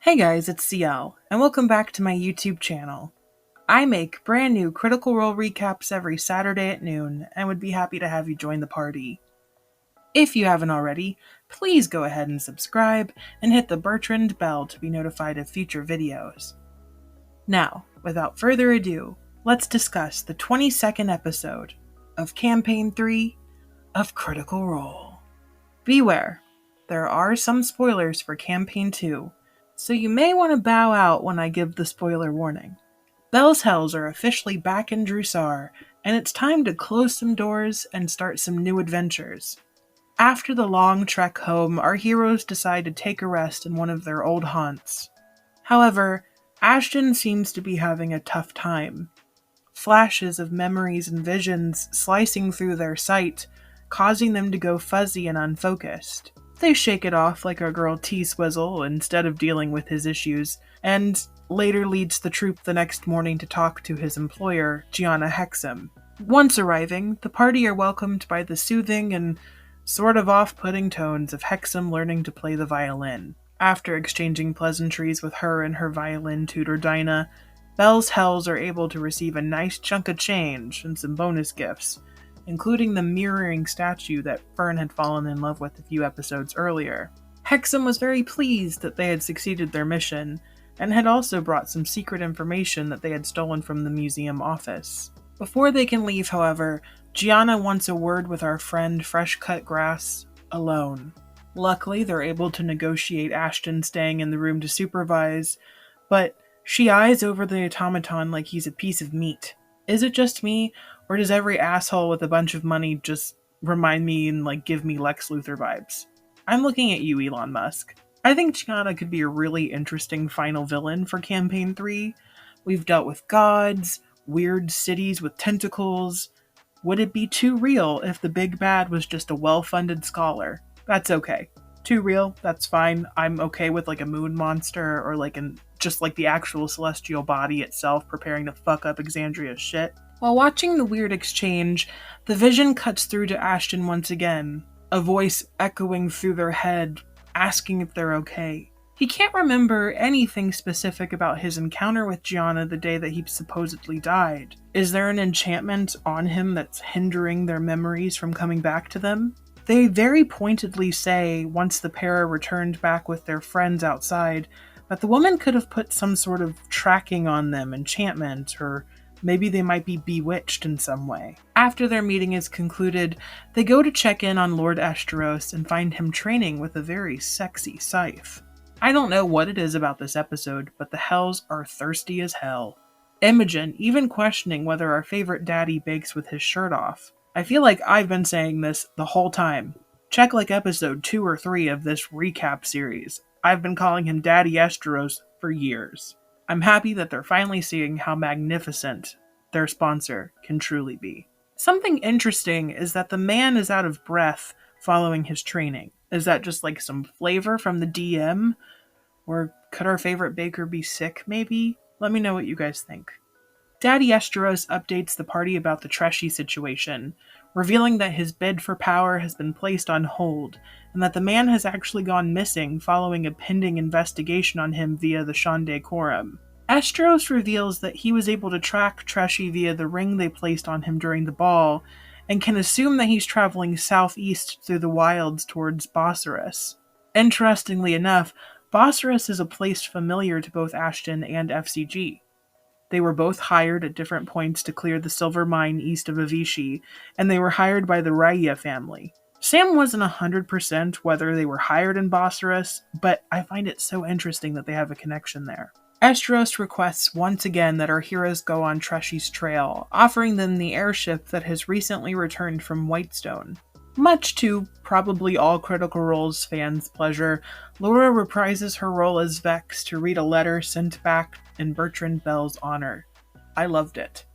Hey guys, it's CL, and welcome back to my YouTube channel. I make brand new Critical Role recaps every Saturday at noon, and would be happy to have you join the party. If you haven't already, please go ahead and subscribe, and hit the Bertrand bell to be notified of future videos. Now, without further ado, let's discuss the 22nd episode of Campaign 3 of Critical Role. Beware, there are some spoilers for Campaign 2, so you may want to bow out when I give the spoiler warning. Belle's Hells are officially back in Drusar, and it's time to close some doors and start some new adventures. After the long trek home, our heroes decide to take a rest in one of their old haunts. However, Ashton seems to be having a tough time. Flashes of memories and visions slicing through their sight, causing them to go fuzzy and unfocused. They shake it off like our girl T-Swizzle instead of dealing with his issues, and later leads the troop the next morning to talk to his employer, Gianna Hexam. Once arriving, the party are welcomed by the soothing and sort of off-putting tones of Hexam learning to play the violin. After exchanging pleasantries with her and her violin tutor Dinah, Belle's Hells are able to receive a nice chunk of change and some bonus gifts, including the mirroring statue that Fern had fallen in love with a few episodes earlier. Hexam was very pleased that they had succeeded their mission, and had also brought some secret information that they had stolen from the museum office. Before they can leave, however, Gianna wants a word with our friend Fresh Cut Grass alone. Luckily, they're able to negotiate Ashton staying in the room to supervise, but she eyes over the automaton like he's a piece of meat. Is it just me, or does every asshole with a bunch of money just remind me and give me Lex Luthor vibes? I'm looking at you, Elon Musk. I think Gianna could be a really interesting final villain for Campaign 3. We've dealt with gods, weird cities with tentacles. Would it be too real if the big bad was just a well-funded scholar? That's okay. Too real? That's fine. I'm okay with a moon monster or just the actual celestial body itself preparing to fuck up Exandria's shit. While watching the weird exchange, the vision cuts through to Ashton once again, a voice echoing through their head, asking if they're okay. He can't remember anything specific about his encounter with Gianna the day that he supposedly died. Is there an enchantment on him that's hindering their memories from coming back to them? They very pointedly say, once the pair returned back with their friends outside, that the woman could have put some sort of tracking on them, enchantment, or maybe they might be bewitched in some way. After their meeting is concluded, they go to check in on Lord Estros and find him training with a very sexy scythe. I don't know what it is about this episode, but the Hells are thirsty as hell. Imogen even questioning whether our favorite daddy bakes with his shirt off. I feel like I've been saying this the whole time. Check episode 2 or 3 of this recap series. I've been calling him Daddy Astros for years. I'm happy that they're finally seeing how magnificent their sponsor can truly be. Something interesting is that the man is out of breath following his training. Is that just some flavor from the DM? Or could our favorite baker be sick, maybe? Let me know what you guys think. Daddy Estros updates the party about the Treshy situation, revealing that his bid for power has been placed on hold, and that the man has actually gone missing following a pending investigation on him via the Shonde Quorum. Estros reveals that he was able to track Treshy via the ring they placed on him during the ball, and can assume that he's traveling southeast through the wilds towards Bossaris. Interestingly enough, Bossaris is a place familiar to both Ashton and FCG. They were both hired at different points to clear the silver mine east of Avishi, and they were hired by the Raya family. Sam wasn't 100% whether they were hired in Bossaris, but I find it so interesting that they have a connection there. Estros requests once again that our heroes go on Treshy's trail, offering them the airship that has recently returned from Whitestone. Much to probably all Critical Role's fans' pleasure, Laura reprises her role as Vex to read a letter sent back in Bertrand Belle's honor. I loved it.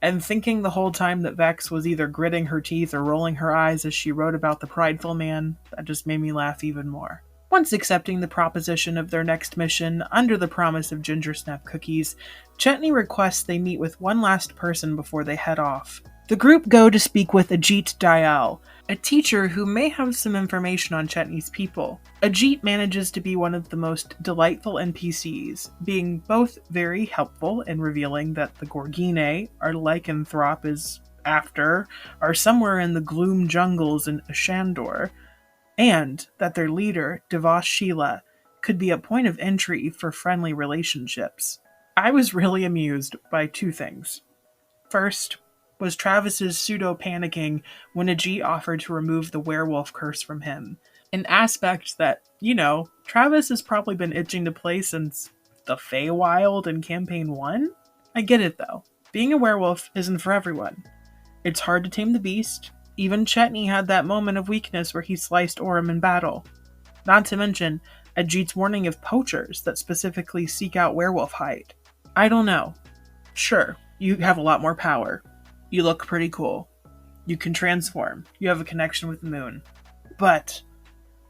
And thinking the whole time that Vex was either gritting her teeth or rolling her eyes as she wrote about the prideful man, that just made me laugh even more. Once accepting the proposition of their next mission, under the promise of ginger snap cookies, Chetney requests they meet with one last person before they head off. The group go to speak with Ajit Dayal, a teacher who may have some information on Chetney's people. Ajit manages to be one of the most delightful NPCs, being both very helpful in revealing that the Gorgine, our lycanthrope is after, are somewhere in the gloom jungles in Ashandor, and that their leader, Devas Sheila, could be a point of entry for friendly relationships. I was really amused by two things. First was Travis's pseudo-panicking when Ajit offered to remove the werewolf curse from him. An aspect that, Travis has probably been itching to play since the Feywild in Campaign 1? I get it though. Being a werewolf isn't for everyone. It's hard to tame the beast. Even Chetney had that moment of weakness where he sliced Orym in battle. Not to mention Ajit's warning of poachers that specifically seek out werewolf hide. I don't know. Sure, you have a lot more power. You look pretty cool. You can transform. You have a connection with the moon. But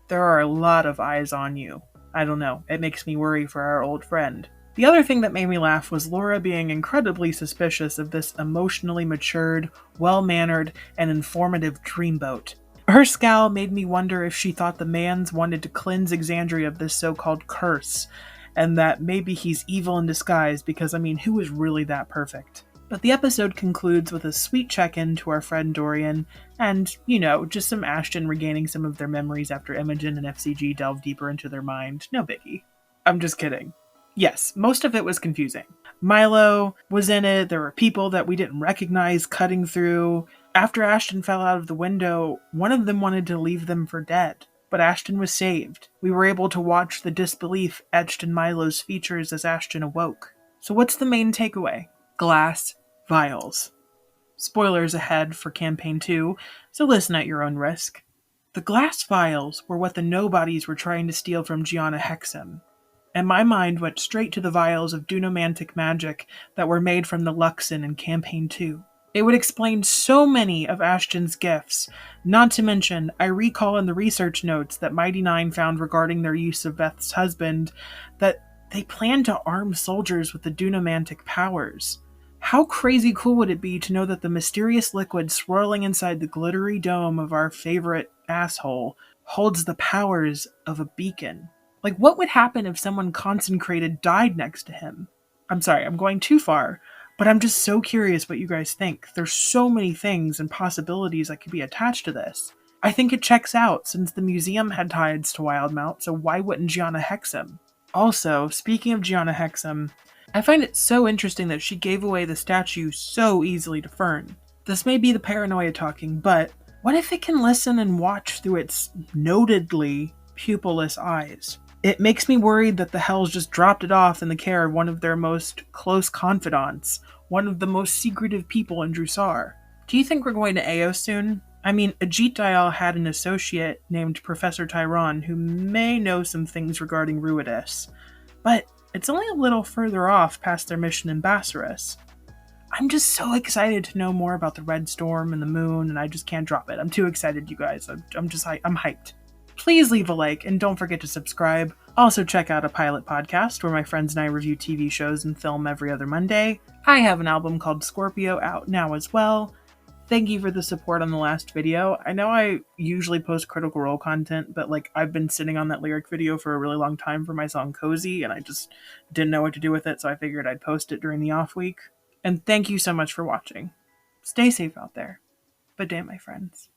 there are a lot of eyes on you. I don't know. It makes me worry for our old friend. The other thing that made me laugh was Laura being incredibly suspicious of this emotionally matured, well-mannered, and informative dreamboat. Her scowl made me wonder if she thought the Mans wanted to cleanse Exandria of this so-called curse, and that maybe he's evil in disguise because, who is really that perfect? But the episode concludes with a sweet check-in to our friend Dorian, and, just some Ashton regaining some of their memories after Imogen and FCG delve deeper into their mind. No biggie. I'm just kidding. Yes, most of it was confusing. Milo was in it, there were people that we didn't recognize cutting through. After Ashton fell out of the window, one of them wanted to leave them for dead. But Ashton was saved. We were able to watch the disbelief etched in Milo's features as Ashton awoke. So what's the main takeaway? Glass vials. Spoilers ahead for Campaign 2, so listen at your own risk. The glass vials were what the nobodies were trying to steal from Gianna Hexam, and my mind went straight to the vials of dunomantic magic that were made from the Luxon in Campaign 2. It would explain so many of Ashton's gifts, not to mention, I recall in the research notes that Mighty Nine found regarding their use of Beth's husband, that they planned to arm soldiers with the dunomantic powers. How crazy cool would it be to know that the mysterious liquid swirling inside the glittery dome of our favorite asshole holds the powers of a beacon? Like, what would happen if someone consecrated died next to him? I'm sorry, I'm going too far, but I'm just so curious what you guys think. There's so many things and possibilities that could be attached to this. I think it checks out, since the museum had ties to Wildmount, so why wouldn't Gianna Hexam? Also, speaking of Gianna Hexam, I find it so interesting that she gave away the statue so easily to Fern. This may be the paranoia talking, but what if it can listen and watch through its notedly pupilless eyes? It makes me worried that the Hells just dropped it off in the care of one of their most close confidants, one of the most secretive people in Drusar. Do you think we're going to AO soon? Ajit Dayal had an associate named Professor Tyron who may know some things regarding Ruidus, but it's only a little further off past their mission in Bassaris. I'm just so excited to know more about the Red Storm and the moon, and I just can't drop it. I'm too excited, you guys. I'm hyped. Please leave a like, and don't forget to subscribe. Also check out a pilot podcast where my friends and I review TV shows and film every other Monday. I have an album called Scorpio out now as well. Thank you for the support on the last video. I know I usually post Critical Role content, but I've been sitting on that lyric video for a really long time for my song Cozy, and I just didn't know what to do with it, so I figured I'd post it during the off week. And thank you so much for watching. Stay safe out there. But damn, my friends.